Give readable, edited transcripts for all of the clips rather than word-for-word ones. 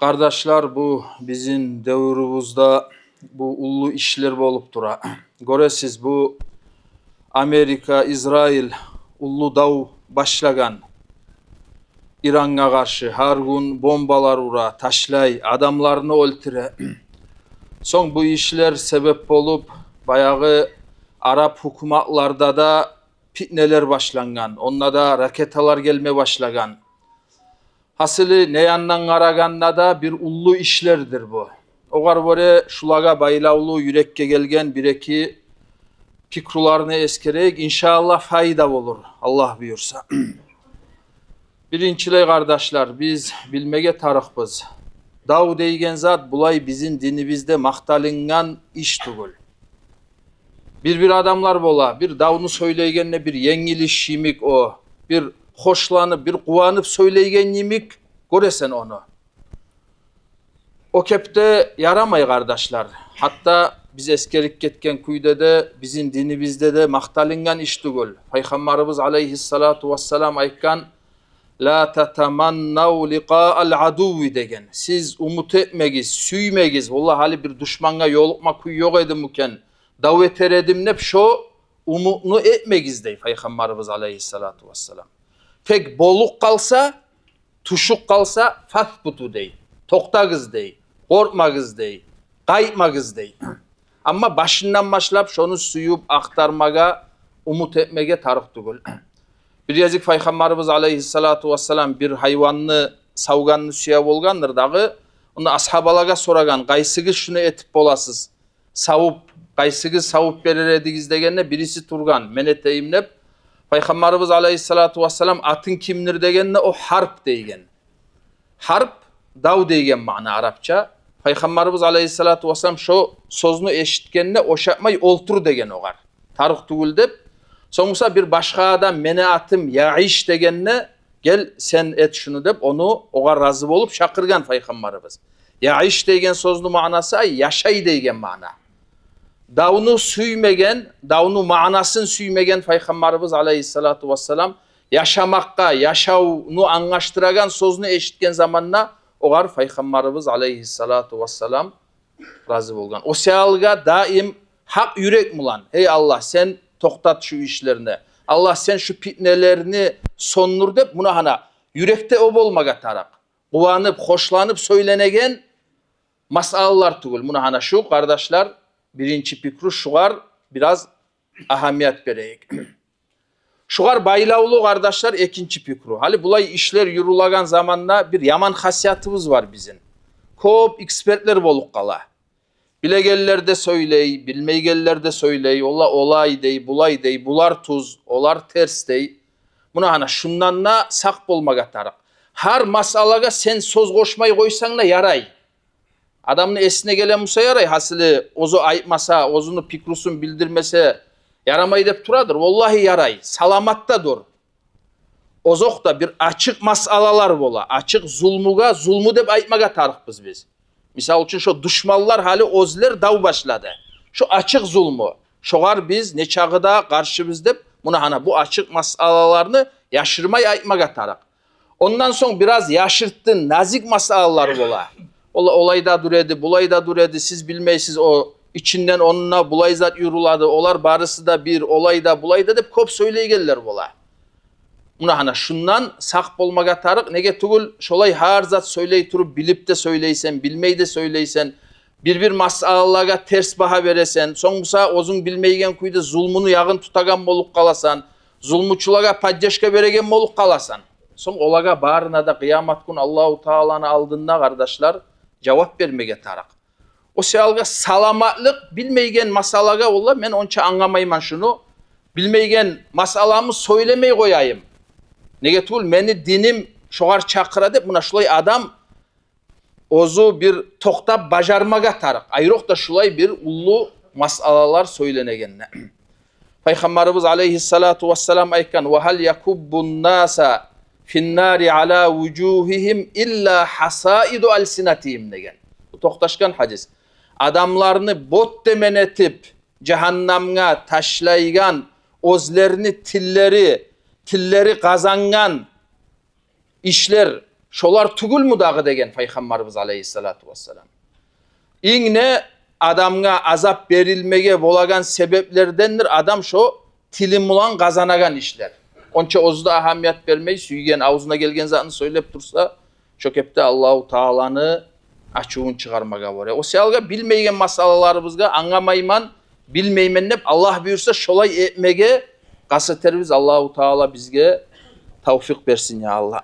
Kardeşler, bu bizim devrumuzda bu ullu işler bolup dura. Göresiz, bu Amerika, İsrail ullu dav başlagan. İran'a karşı her gün bombalar ura, taşlay, adamlarını öldüre. Son bu işler sebep olup bayağı Arap hükümetlarda da fitneler başlangan. Onunla da raketalar gelmeye başlagan. Hasılı ne yandan karaganda da bir ullu işlerdir bu. Ogar böyle şulaga baylavlu yürekke gelgen bir iki fikrularını eskerek inşallah fayda olur. Allah buyursa. Birinçiley kardeşler, biz bilmege tarıkbız. Dav deygen zat bulay bizim dinimizde maktalingan iş tugul. Bir adamlar bola, bir davunu söyleygenle bir yengiliş yimik o. Bir hoşlanıp, bir kuvanıp söyleygen yimik, göresen onu. O kepte yaramay kardeşler. Hatta biz eskerik ketken kuyda de bizim dinimizde de maktalingan iş tugul. Peygamberimiz aleyhissalatu vesselam aytkan, la tatamannav liqa'al aduvi degen. Siz umut etmegiz, süymegiz. Vallahi hali bir düşmanga yolukma kuy yok edim uken. Davet eredim nep şo umutunu etmegiz dey Peygamberimiz aleyhissalatu vesselam. Tek boluk kalsa, tuşuk kalsa fathbutu dey. Toktagız dey, korkmagız dey, kayıtmagız dey. Ama başından başlap şonu suyup aktarmaga, umut etmege tarık tugul. Bir yazık Peygamberimiz aleyhissalatu vesselam bir hayvanını savganını suya bolgandır dağı, onu ashabalaga soragan, qaysıgız şunu etip bolasız, savup, qaysıgız savup berer edigiz degenne birisi turgan, men eteyim nep, Peygamberimiz aleyhissalatu vesselam atın kimdir degenne o harp deygen. Harp, dav deygen ma'na Arapça. Peygamberimiz aleyhissalatu vesselam şu sözünü eşitkenne oşapmay oltur degen ogar. Tarık tugul dep, sonuçta bir başka adam mene atım ya'iş degenne gel sen et şunu dep onu oğa razı olup şakırgan Peygamberimiz. Ya'iş degen sözünün manası ay yaşay degen mana. Davunu süymegen, davunu manasını süymegen Peygamberimiz aleyhissalatu vesselam yaşamakka, yaşavunu anlaştıragan sözünü eşitken zamanla oğar Peygamberimiz aleyhissalatu vesselam razı olgan. O sealga daim hak yürek mulan. Ey Allah sen toktat şu işlerini. Allah sen şu fitnelerini sonlur dep buna hana yürekte o bolmaga tarak. Kuvanıp, hoşlanıp söylenegen masalalar tugul. Buna hana şu kardeşler birinci fikru şugar biraz ahamiyet bereyik. Şugar baylavlu kardeşler ikinci fikru. Hali bulay işler yürülagan zamanla bir yaman hasiyatımız var bizim. Kop ekspertler boluk kala. Bilegeller de söyley, bilmeygeller de söyley, olay dey, bulay dey, bular tuz, olar ters dey. Buna hana şundanla sak bolmaga tarık. Her masalaga sen söz koşmayı koysan da yaray. Adamın esine gelen musa yaray, hasılı ozu ayıpmasa, ozunu pikrusun bildirmese yaramay dep turadır. Vallahi yaray, salamatta dur. Ozok da bir açık masalalar bola, açık zulmuga, zulmu dep ayıpmaga tarıkbız biz. Misal için şu düşmanlar hali ozler dav başladı. Şu açık zulmu. Şoğar biz ne çağıda karşımız dep buna hana bu açık masalalarını yaşırmay ayıpmaga tarık. Ondan sonra biraz yaşırttın nazik masalalar bola. Olayda duredi, bulayda duredi, siz bilmeysiz o içinden onunla bulayzat yürüladı. Olar barısı da bir olayda bulayda dep kop söyleyigeller bola. Buna hana şundan sak bolmaga tarık nege tugul şolay har zat söyley turup bilip de söyleysen, bilmey de söyleysen, bir masalaga ters baha veresen, sonuçta ozun bilmeygen kuyda zulmunu yağın tutagan boluk kalasan, zulmuçulaga padyaşka beregen boluk kalasan. Son olaga bağrına da kıyamat gün Allahu Teala'nı aldığında kardeşler cevap vermege tarık. O sealga salamatlık bilmeygen masalaga ola men onça anlamayman şunu. Bilmeygen masalamı söylemey koyayım. Nege tugul meni dinim şoğar çakıra dep buna şulay adam ozu bir toktap bajarmaga tarık. Ayrık da şulay bir ullu masalalar söylenegenne. Peygamberimiz aleyhissalatu vesselam aytkan ve hal yakubbun nasa finnari ala vujuhihim illa hasaidu alsinatihim degen. Bu toktaşkan hadis. Adamlarını bot demen etip cehannamga taşlaygan ozlerini tilleri kazangan işler Şolar tugul mu dağı degen Peygamberimiz aleyhissalatu vesselam. İğne adamga azap verilmege bolagan sebeplerdendir adam şu tilim ulan kazanagan işler. Onça ozda ahamiyet vermeyi süygen ağzına gelgen zatını söylep dursa çok hepte Allahu Taala'nı açığın çıkarmaga var. O selga bilmeygen masalalarımızga angamayman bilmeymenlep Allah buyursa şolay etmege gaseterimiz Allahu Taala bizge tavfik versin ya Allah.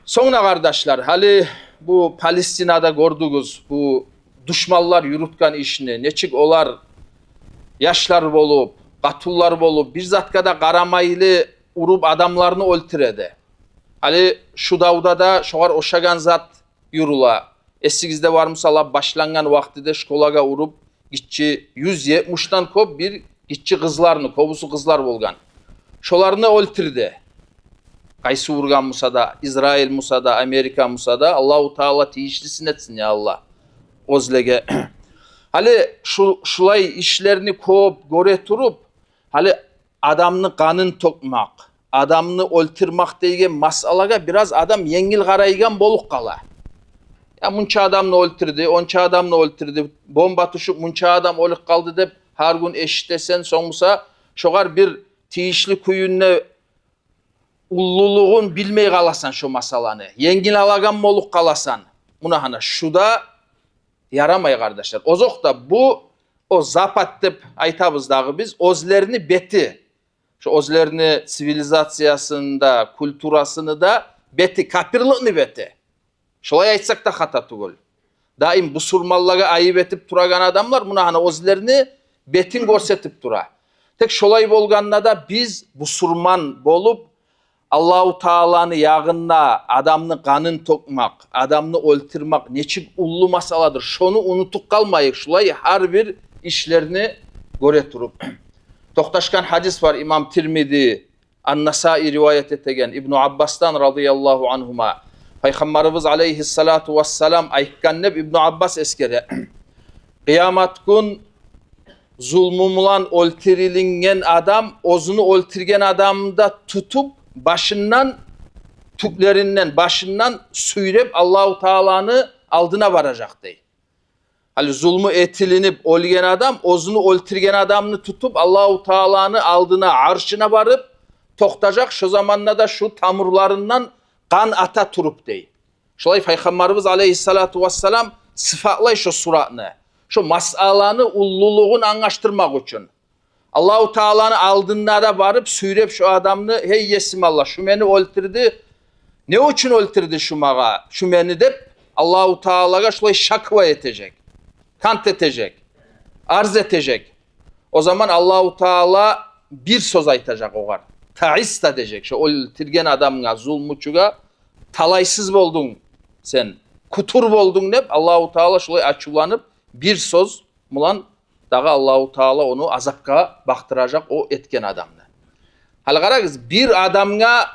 Sonra kardeşler hali bu Palestina'da gördüğünüz bu düşmanlar yürütken işini neçik olar yaşlar bolup katullar bolup bir zatkada karamaylı urup adamlarını öldüredi. Hali şu davda da şoğar oşagan zat yürüla. Esigizde var mısala başlangan vaktide şkolaga urup gitçi 170'tan kop bir gitçi kızlarını, kobusu kızlar bolgan. Şolarını öldürdü. Kaysı vurgan Musa'da, İsrail Musa'da, Amerika Musa'da Allahu Teala tiyişlisin etsin ya Allah. Ozlege. Hali şulay işlerini kop, gore turup, hali adamını kanın tokmak, adamını öldürmek deygen masalaga biraz adam yengil karaygan boluk kala. Ya munça adamını öldürdü, onça adamını öldürdü, bomba tuşup munça adam ölük kaldı dep her gün eşitlesen sonuçta şoğar bir tiyişli kuyunne ulluluğun bilmey kalasan şu masalanı. Yengil alagan moluk kalasan. Buna hana şu da yaramay kardeşler. Ozok da bu o zapat dep aytabız dağı biz ozlerini beti. Şu ozlerini sivilizasyasında, kulturasını da beti, kapirliğini beti. Şolay aytsak da hata tugul. Daim bu surmallaga ayıp etip turagan adamlar buna hana ozlerini betin görsetip dura. Tek şolay bolganla da biz bu surman bolup Allahu Taala'nı yağınla adamını kanın tokmak, adamını öldürmek neçik ullu masaladır. Şonu unutup kalmayık. Şulay her bir işlerini göre turup. Toktaşkan hadis var İmam Tirmidhi, An-Nasai rivayet etegen İbn Abbas'tan radıyallahu anhuma. Peygamberimiz aleyhissalatu vesselam ayıkkanneb İbn Abbas eskere. Kıyamet gün zulmumulan öldürülingen adam, ozunu öldürgen adamda tutup başından tüklerinden başından süyrep Allahu Teala'nı aldına varacak dey. Hani zulmü etilinip ölgen adam ozunu öldürgen adamını tutup Allahu Teala'nı aldına arşına varıp toktacak şu zamanla da şu tamurlarından kan ata turup dey. Şolay Peygamberimiz aleyhissalatu vesselam sıfatlay şu suratını. Şu masalanı ulluluğun anlaştırmak için. Allahu Teala'nın aldığına da varıp süyrep şu adamını hey yesim Allah şu beni öldürdü. Ne için öldürdü şu mağa? Şu beni de Allahu Teala'ya şöyle şakva edecek. Kant edecek. Arz edecek. O zaman Allahu Teala bir söz aytacak o kadar. Ta'is edecek. Şu öldürgen adamına zulmuçuga talaysız boldun sen. Kutur boldun hep Allahu Teala şöyle açılanıp bir söz mulan dağı Allahu Teala onu azapka baktıracak o etken adamını. Hal qaragız bir adamga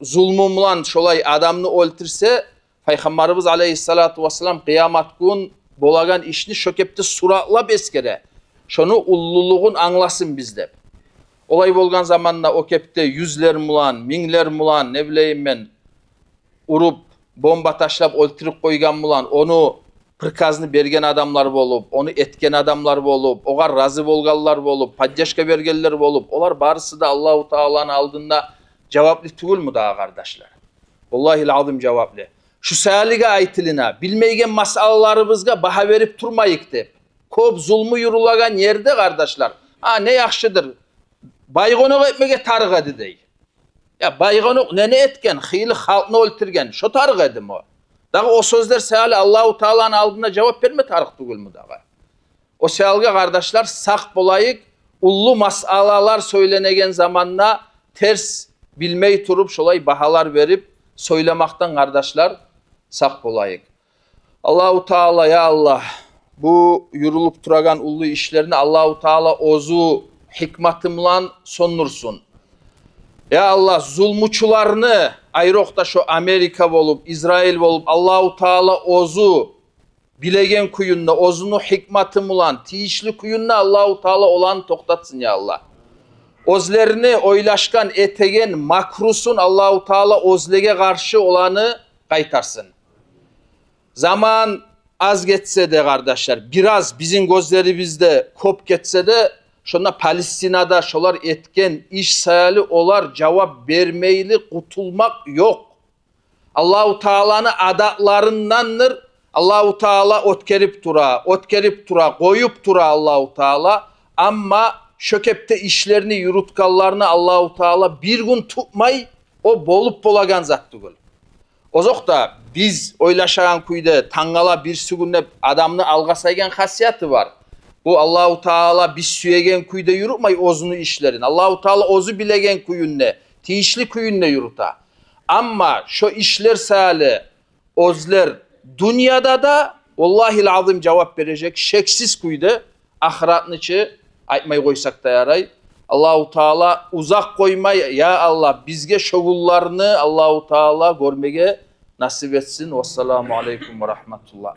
zulmumlan şolay adamını öldürse Peygamberimiz aleyhissalatu vesselam kıyamet gün bolagan işini şökepte suratlap eskere. Şonu ulluluğun anlasın bizde. Olay bolgan zamanla o kepte yüzler mulan, minler mulan, ne bileyim ben urup bomba taşlap öldürüp koygan mulan onu prikazını bergen adamlar bolup, onu etken adamlar bolup, ogar razı bolgallar bolup, padyaşka bergeller bolup, olar barısı da Allahu Teala'nın aldığında cevaplı tugul mu daha kardeşler? Vallahi azim cevaplı. Şu sayaliga aytilina, bilmeygen masalalarımızga baha verip durmayık dep. Kop zulmü yurulagan yerde kardeşler. Ha ne yakşıdır? Baygonok etmege tarık edi dey. Ya baygonok ne etken? Hili halkını öldürgen. Şu tarık edim o. Dağı o sözler sehali Allahu Teala'nın aldığında cevap verme tarık tugul mu dağı? O sehalga kardeşler sak bolayık, ullu masalalar söylenegen zamanla ters bilmeyi turup şolay bahalar verip söylemaktan kardeşler sak bolayık. Allahu Teala ya Allah bu yurulup turagan ullu işlerini Allahu Teala ozu hikmatimle sonursun. Ya Allah zulmuçularını ayrokta şu Amerika olup İsrail olup Allahu Teala ozu bilegen kuyunna ozunu hikmatim ulan tiyişli kuyunna Allahu Teala olan toktatsın ya Allah. Özlerini oylaşkan etegen makrusun Allahu Teala özlege karşı olanı kaytarsın. Zaman az geçse de kardeşler, biraz bizim gözlerimizde kop geçse de şuna Palestina'da şolar etken iş sayılı olar cevap vermeyli kutulmak yok. Allahu Teala'nın adatlarındandır. Allahu Teala otkerip tura, koyup tura Allahu Teala. Ama şökepte işlerini yürütkallarını Allahu Teala bir gün tutmay, o bolup bolagan zat tugul. Ozok da biz oylaşagan kuyda tangala bir sügünle adamını algasaygen hasiyatı var. Bu Allahu Teala biz süyegen kuyda yürütmay ozunu işlerin. Allahu Teala ozu bilegen kuyunne, tiyişli kuyunne yürüta. Ama şu işler sahali, ozler dünyada da vallahil azim cevap verecek. Şeksiz kuyda ahiratın içi aytmay koysak da yaray. Allahu Teala uzak koymay, ya Allah bizge şovullarını Allahu Teala görmege nasip etsin. Vesselamu aleyküm ve rahmetullah.